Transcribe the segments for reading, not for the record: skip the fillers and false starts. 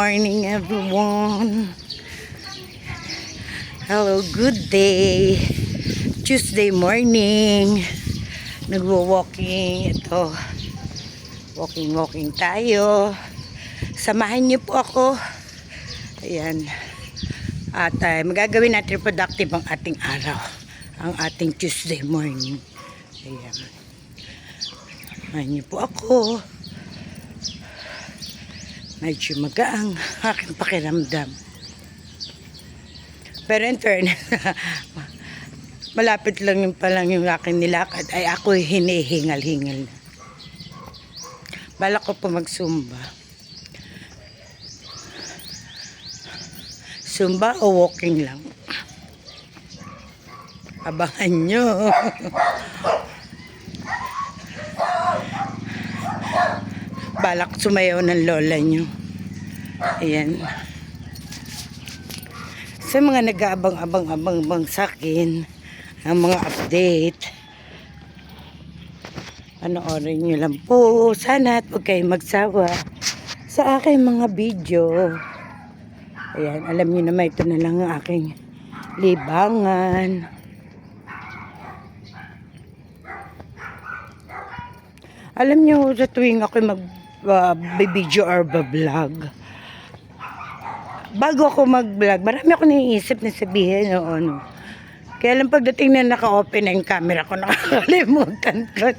morning, everyone. Hello, good day. Tuesday morning. Nagwo-walking. Ito. Walking tayo. Samahan niyo po ako. Ayan. At magagawin natin productive ang ating araw. Ang ating Tuesday morning. Ayan. Samahan niyo po ako. Medyo magaang aking pakiramdam. Pero in fairness, malapit lang yung palang yung aking nilakad ay ako hinihingal-hingal na. Balak ko po mag-zumba. Zumba o walking lang? Abangan nyo. Balak sumayaw ng lola nyo. Ayan. Sa mga nag-aabang-abang sa akin, ang mga update, panoorin nyo lang po. Sana at huwag kayong magsawa sa aking mga video. Ayan, alam nyo naman, ito na lang ang aking libangan. Alam nyo, sa tuwing ako mag-video or vlog, bago ako mag-vlog, marami ako naiisip na sabihin, no. Kaya lang pagdating na naka-open na yung camera ko, nakakalimutan ko.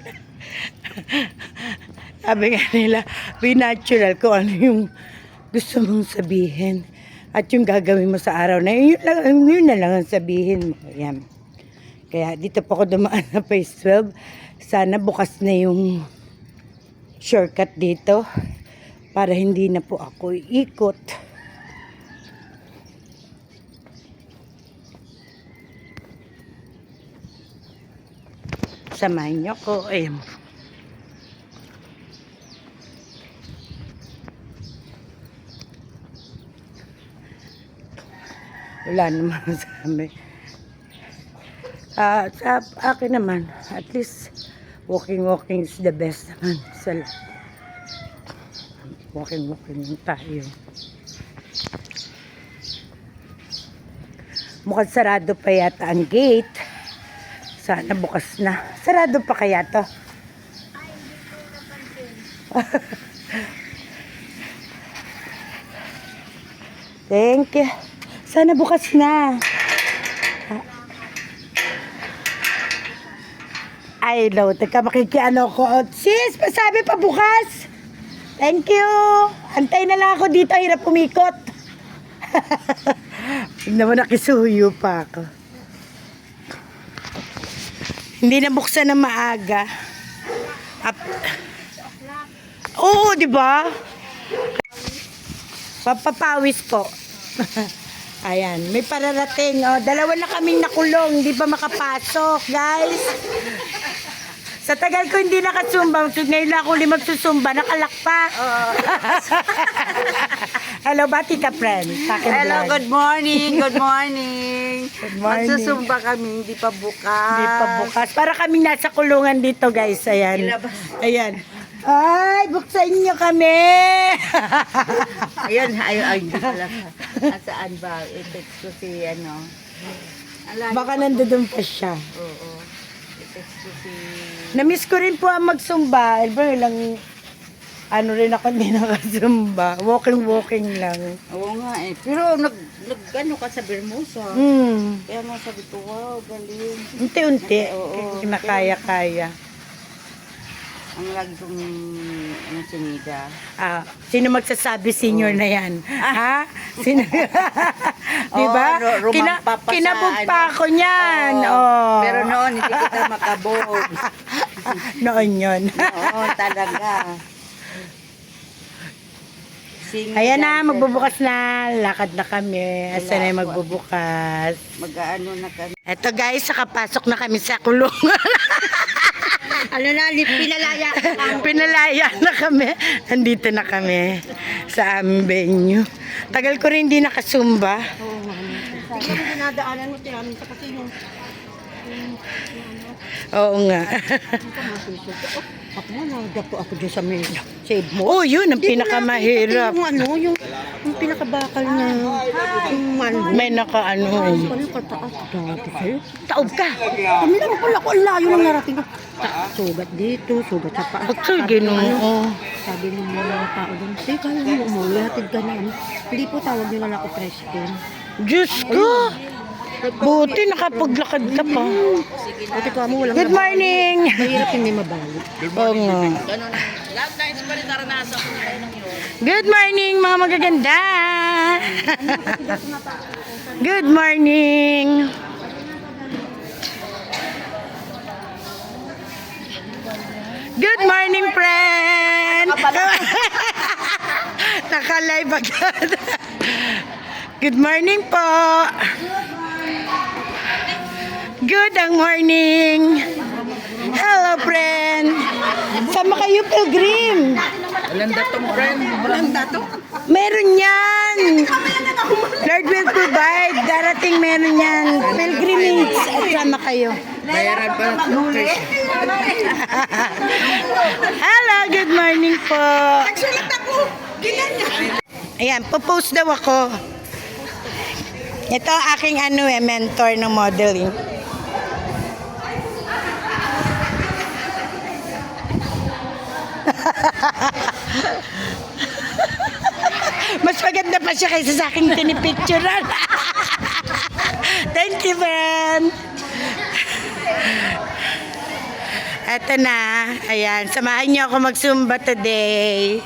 Sabi nga nila, be natural kung ano yung gusto mong sabihin. At yung gagawin mo sa araw na yun na lang ang sabihin mo. Ayan. Kaya dito po ako dumaan na phase 12. Sana bukas na yung shortcut dito para hindi na po ako iikot. Samahan niyo ko. Ayan. Wala naman sa amin. Sa akin naman, at least walking is the best naman. Walking lang tayo. Mukhang sarado pa yata ang gate. Sana bukas na. Sarado pa kaya to? Thank you. Sana bukas na. Ay, no. Teka, makikiano ko. Sis, pasabi pa bukas. Thank you. Antay na lang ako dito. Hirap umikot. Hindi naman nakisuyo pa ako. Hindi na buksan na maaga. Oo, di ba? Papapawis po. Ayan, may pararating. Oh, dalawa na kaming nakulong. Hindi pa makapasok, guys. Sa tagal ko hindi nakasumba. Ngayon lang ako ulit magsusumba. Nakalak pa. Hello, bati ka, friend. Hello, good morning. Good morning. Good morning. Magsusumba kami, hindi pa bukas. Hindi pa bukas. Para kaming nasa kulungan dito, guys. Ayan. Ayan. Ay, buksan niyo kami. Ayun, pala. Saan ba? I-text ko si ano. Baka nandoon pa siya. Oo. I-text ko si... Namiss ko rin po ang magsumba. Ilang ano rin ako hindi nakasumba. Walking lang. Oo nga eh. Pero ano ka sa Bermusa. Kaya nga sabi ko, wow, galing. Unti-unti. Oo. Kinakaya-kaya. Ang lagi kong sinida. Sino magsasabi senior na yan? Ha? Sino? Diba? Rumampa pa Kinabog sa pa ako niyan. Oh. Pero noon, hindi kita makabog. Noon yun. Oo, talaga. Ayan na, magbubukas na. Lakad na kami. Asa na yung magbubukas. Mag-ano na kami. Eto guys, nakapasok na kami sa kulungan. Ano na, pinalaya. Pinalaya na kami. Andito na kami sa aming venue. Tagal ko rin hindi nakasumba. Oo, dinadaanan mo, tinamin sa kasi yung Oo nga. Ako nga, nagdapo ako dyan sa may save mo. Oh, yun ang pinakamahirap. Yung ano, yung pinakabakal na, yung ano. May nakaano eh. Ano kataas dati sa'yo? Taob ka! Kami naman pala ko, ang layo ng narating ko. Sugat dito, sugat sa paa. Actually, ginoo. Sabi ng mga tao doon, teka lang mo, umuwi, hatid ka na. Hindi po tawag nyo lang ako Preston. Diyos ko! Buti nakapaglakad ka pa. Ate ko mo, walang Good morning! mahirap hindi mabalik. Oo nga. Good morning mga magaganda! Good morning! Good morning, friend! Naka-live agad. Good morning po! Good morning! Hello, friend! Sama kayo, pilgrim! Walang datong friend, walang datong. Meron yan! Lord will provide. Darating meron yan. Pilgrimage. At sama kayo. Bayaran pa ng Hello, good morning po. Ayan, popost daw ako. Ito ang aking mentor ng modeling. Mas maganda pa siya kaysa sa aking pinipicturean. Thank you, friend. Eto na. Ayan, samahan niyo ako mag-Zumba today.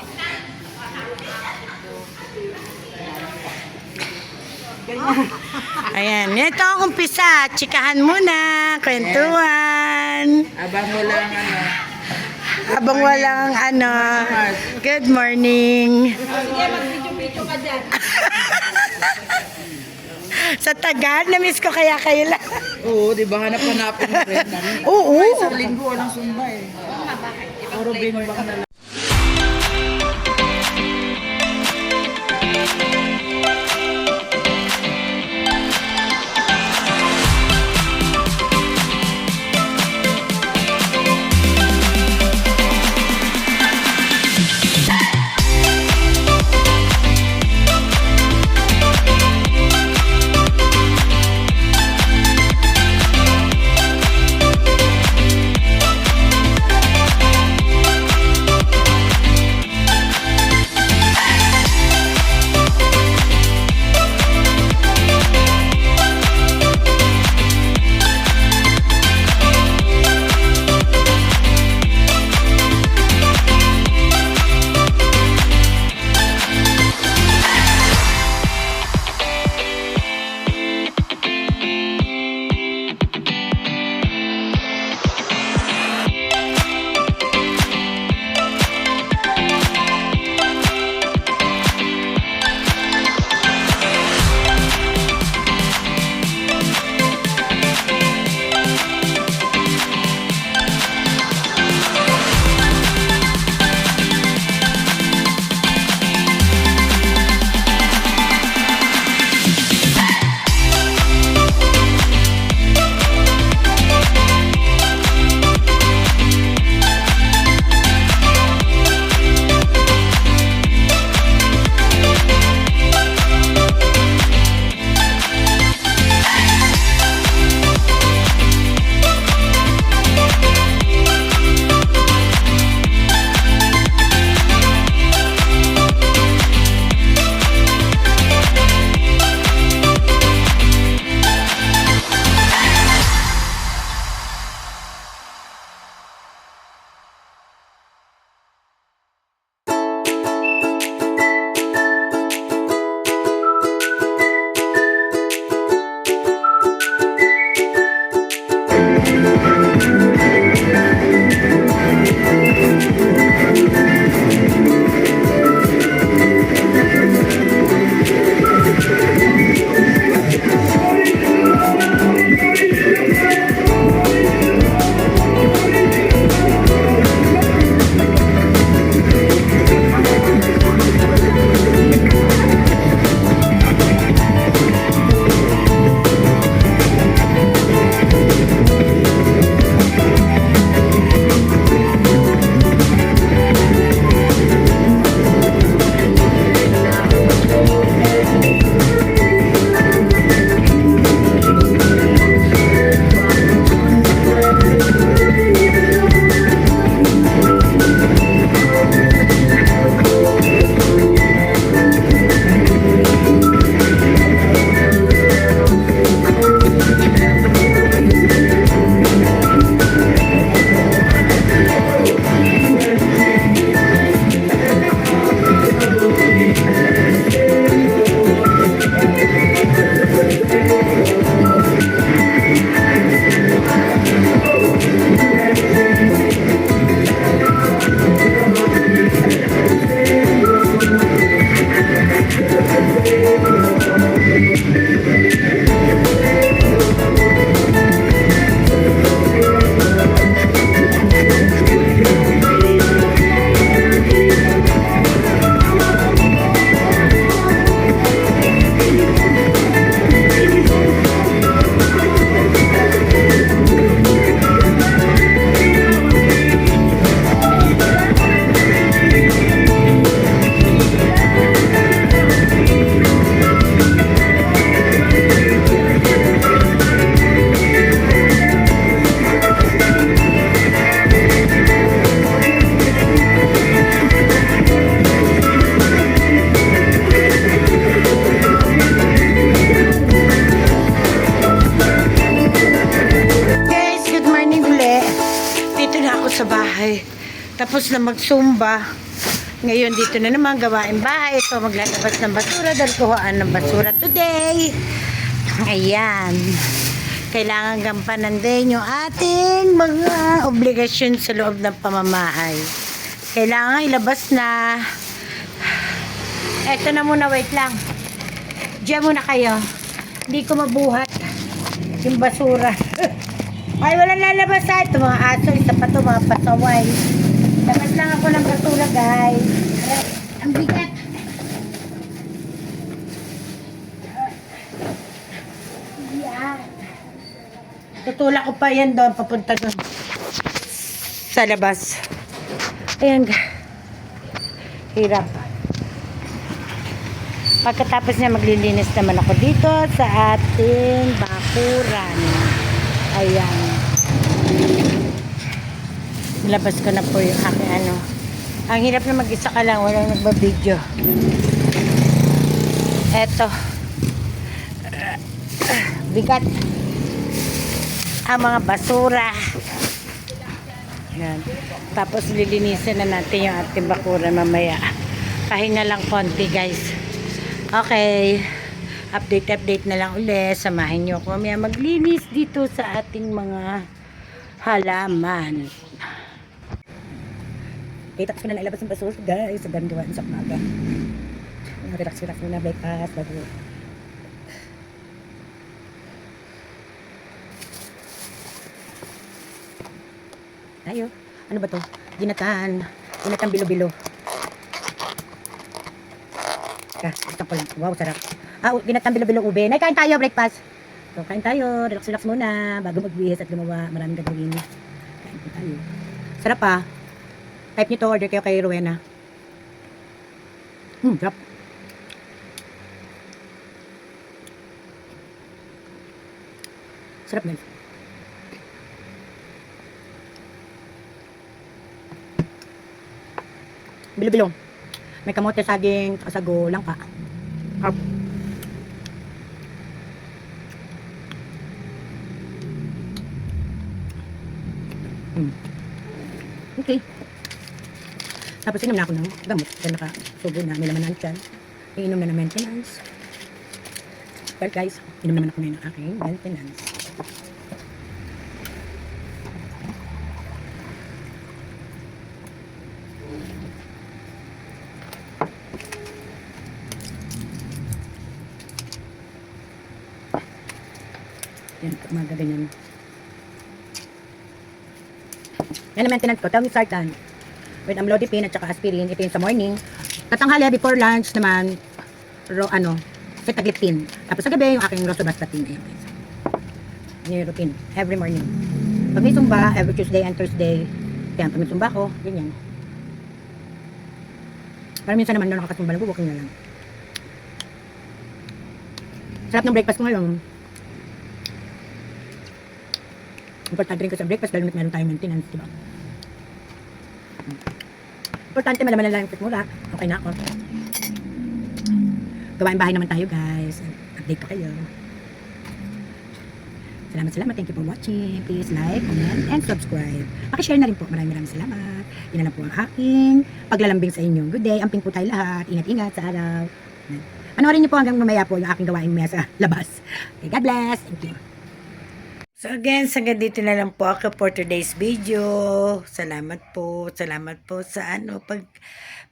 Ayan, ito ang umpisa. Chikahan muna, kwentuhan. Abang mo lang ano. Habang walang good morning. Sa Tagal, na-miss ko kaya kayo lang. Oo, di ba hanap-hanapin mo rin namin. Oo. Sa linggo, walang sumba eh. Puro bimbang na lang. Tapos na magsumba. Ngayon dito na naman gawain bahay. Ito maglalabas ng basura dahil kuhaan ng basura today. Ayan. Kailangan gampanan din yung ating mga obligasyon sa loob ng pamamahay. Kailangan ilabas na. Eto na muna, wait lang. Diyan muna kayo. Hindi ko mabuhat yung basura. Ay, walang lalabas ha. Ito mga aso, isa pa to, mga pasaway. Labas lang ako ng basura, guys. Aray, ang bigat. Yan. Tutulak ko pa yan doon, papunta doon. Sa labas. Ayan, hirap. Pagkatapos niya maglilinis naman ako dito sa ating bakuran. Ayan. Nilabas ko na po yung aking ano. Ang hirap na mag-isa ka lang, walang nagbabideo. Eto. Bigat. Ang mga basura. Ayan. Tapos lilinisin na natin yung ating bakuran mamaya. Pahinga lang konti, guys. Okay, update na lang ulit. Samahin nyo ako mamaya maglinis dito sa ating mga halaman. Okay, tapos ko na nailabas ng basura, guys. Sa ganduan sa umaga. Relax muna, breakfast, bago. Tayo. Ano ba to? Ginatan bilo-bilo. Ito po lang. Wow, sarap. Ginatang bilo-bilo ube. Nay, kain tayo, breakfast. So, kain tayo. Relax muna. Bago magbihis at gumawa. Maraming gagawin. Kain po tayo. Sarap ah. Type nyo to. Order kayo kay Rowena. Sarap. Sarap guys. Bilo-bilo. May kamote, saging, kasago, langka. Harp. Okay. Tapos inom na ako ng gamot. Dahil nakasubo na, may laman ng tiyan. Iinom na ng maintenance. Well guys, inom naman ako ngayon ng aking maintenance. Yan, umaga ganyan. Yan ang maintenance ko. Tawag ni Sartan. With amlodipine at saka aspirin. Ito yung sa morning. Tatanghali before lunch naman, sitagliptin. Tapos sa gabi, yung aking rosuvastatin. Ayan. Yan yung routine. Every morning. Pag may sumba, every Tuesday and Thursday. Kaya pag may sumba ko, ganyan. Pero minsan naman, nung nakakasumba, nag-walking na lang. Sarap ng breakfast ko ngayon. Importante rin ko sa breakfast dahil meron tayong maintenance, diba? Importante malaman na lang yung mura. Okay na ako. Gawain bahay naman tayo, guys. Update ko kayo. Salamat. Thank you for watching. Please like, comment, and subscribe. Pakishare na rin po. Maraming salamat. Yan na lang po ang aking paglalambing sa inyo. Good day. Amping po tayo lahat. Ingat-ingat sa araw. Panoorin niyo po hanggang mamaya po yung aking gawain maya sa labas. Okay, God bless. Thank you. So again, hanggang dito na lang po ako for today's video. Salamat po sa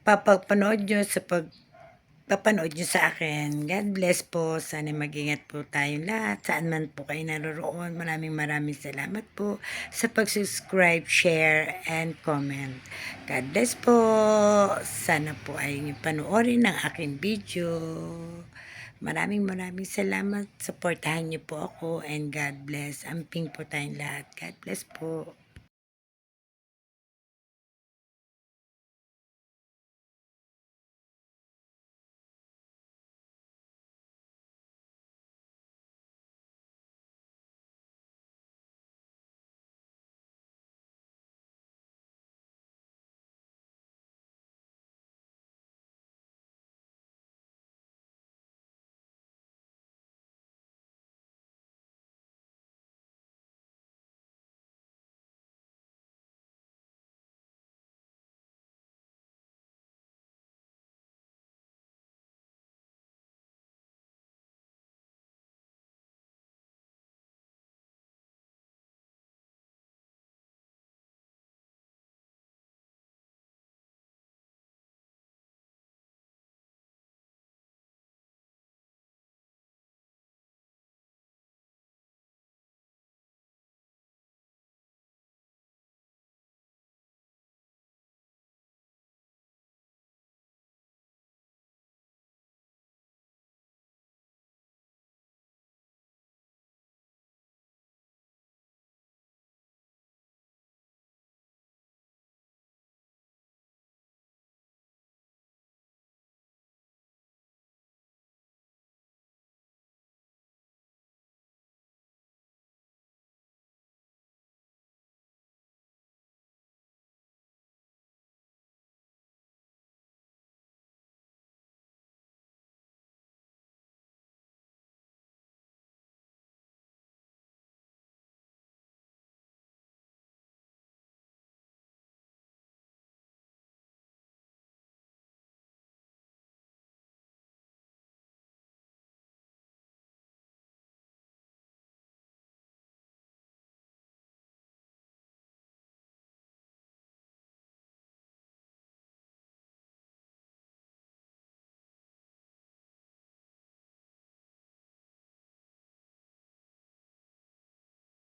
papapanood nyo, sa pagpapanood nyo sa akin. God bless po. Sana mag-ingat po tayong lahat. Saan man po kayo naroroon. Maraming salamat po sa pag-subscribe, share, and comment. God bless po. Sana po ay panoorin ang aking video. Maraming salamat. Supportahan niyo po ako and God bless. Amping po tayong lahat. God bless po.